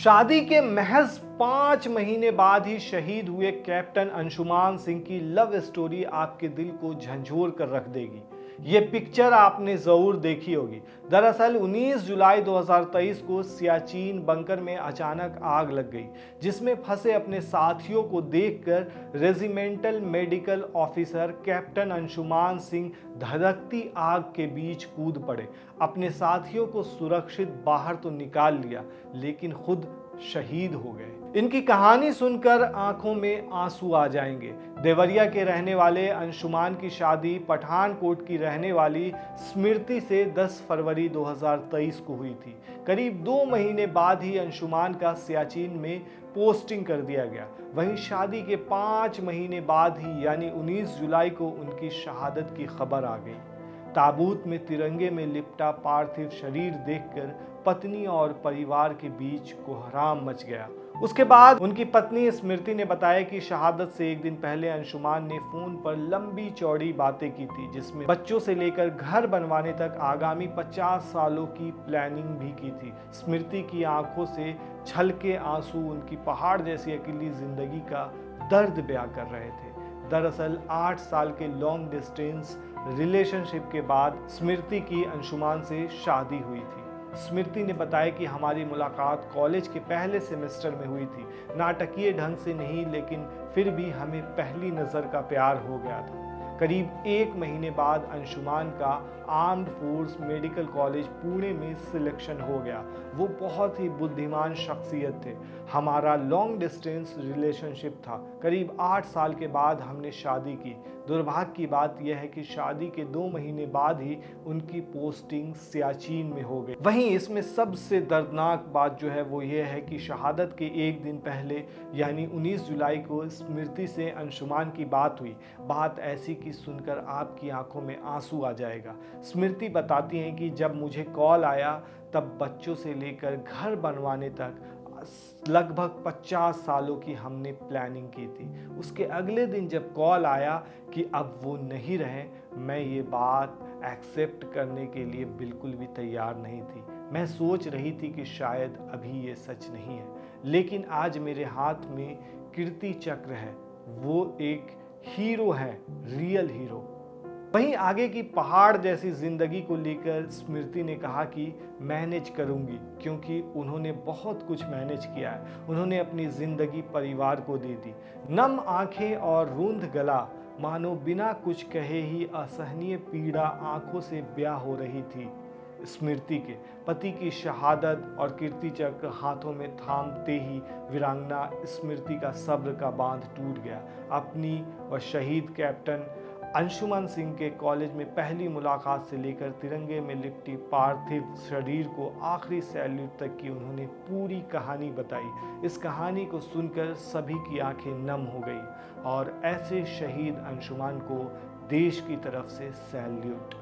शादी के महज 5 महीने बाद ही शहीद हुए कैप्टन अंशुमान सिंह की लव स्टोरी आपके दिल को झंझोर कर रख देगी। ये पिक्चर आपने जरूर देखी होगी। दरअसल 19 जुलाई 2023 को सियाचिन बंकर में अचानक आग लग गई, जिसमें फंसे अपने साथियों को देखकर regimental medical officer captain Anshuman Singh धधकती आग के बीच कूद पड़े। अपने साथियों को सुरक्षित बाहर तो निकाल लिया, लेकिन खुद शहीद हो गए। इनकी कहानी सुनकर आंखों में आंसू आ जाएंगे। देवरिया के रहने वाले अंशुमान की शादी पठानकोट की रहने वाली स्मृति से 10 फरवरी 2023 को हुई थी। करीब 2 महीने बाद ही अंशुमान का सियाचिन में पोस्टिंग कर दिया गया। वहीं शादी के 5 महीने बाद ही यानी 19 जुलाई को उनकी शहादत की खबर आ गई। ताबूत में तिरंगे में लिपटा पार्थिव शरीर देखकर पत्नी और परिवार के बीच कोहराम मच गया। उसके बाद उनकी पत्नी स्मृति ने बताया कि शहादत से एक दिन पहले अंशुमान ने फोन पर लंबी चौड़ी बातें की थी, जिसमें बच्चों से लेकर घर बनवाने तक आगामी 50 सालों की प्लानिंग भी की थी। स्मृति की आंखों से छलके आंसू उनकी पहाड़ जैसी अकेली जिंदगी का दर्द बयां कर रहे थे। दरअसल 8 साल के लॉन्ग डिस्टेंस रिलेशनशिप के बाद स्मृति की अंशुमान से शादी हुई थी। स्मृति ने बताया कि हमारी मुलाकात कॉलेज के पहले सेमेस्टर में हुई थी। नाटकीय ढंग से नहीं, लेकिन फिर भी हमें पहली नज़र का प्यार हो गया था। करीब 1 महीने बाद अंशुमान का armed force medical college Pune में सिलेक्शन हो गया। वो बहुत ही बुद्धिमान शख्सियत थे। हमारा लॉन्ग डिस्टेंस रिलेशनशिप था। करीब 8 साल के बाद हमने शादी की। दुर्भाग्य की बात यह है कि शादी के 2 महीने बाद ही उनकी पोस्टिंग सियाचिन में हो गई। वहीं इसमें सबसे दर्दनाक बात जो है वो ये है कि शहादत के एक दिन पहले यानी 19 जुलाई को स्मृति से अंशुमान की बात हुई। बात ऐसी कि सुनकर आपकी आंखों में आंसू आ जाएगा। स्मृति बताती हैं कि जब मुझे कॉल आया तब बच्चों से लेकर घर बनवाने तक लगभग 50 सालों की हमने प्लानिंग की थी। उसके अगले दिन जब कॉल आया कि अब वो नहीं रहे, मैं ये बात एक्सेप्ट करने के लिए बिल्कुल भी तैयार नहीं थी। मैं सोच रही थी कि शायद अभी ये सच नहीं है, लेकिन आज मेरे हाथ में कीर्ति चक्र है। वो एक हीरो है, रियल हीरो। वहीं आगे की पहाड़ जैसी जिंदगी को लेकर स्मृति ने कहा कि मैनेज करूंगी, क्योंकि उन्होंने बहुत कुछ मैनेज किया है। उन्होंने अपनी जिंदगी परिवार को दे दी। नम आंखें और रूंध गला, मानो बिना कुछ कहे ही असहनीय पीड़ा आंखों से ब्याह हो रही थी। स्मृति के पति की शहादत और कीर्ति चक्र हाथों में थामते ही वीरांगना स्मृति का सब्र का बांध टूट गया। अपनी और शहीद कैप्टन अंशुमान सिंह के कॉलेज में पहली मुलाकात से लेकर तिरंगे में लिपटी पार्थिव शरीर को आखिरी सैल्यूट तक की उन्होंने पूरी कहानी बताई। इस कहानी को सुनकर सभी की आंखें नम हो गई और ऐसे शहीद अंशुमान को देश की तरफ से सैल्यूट।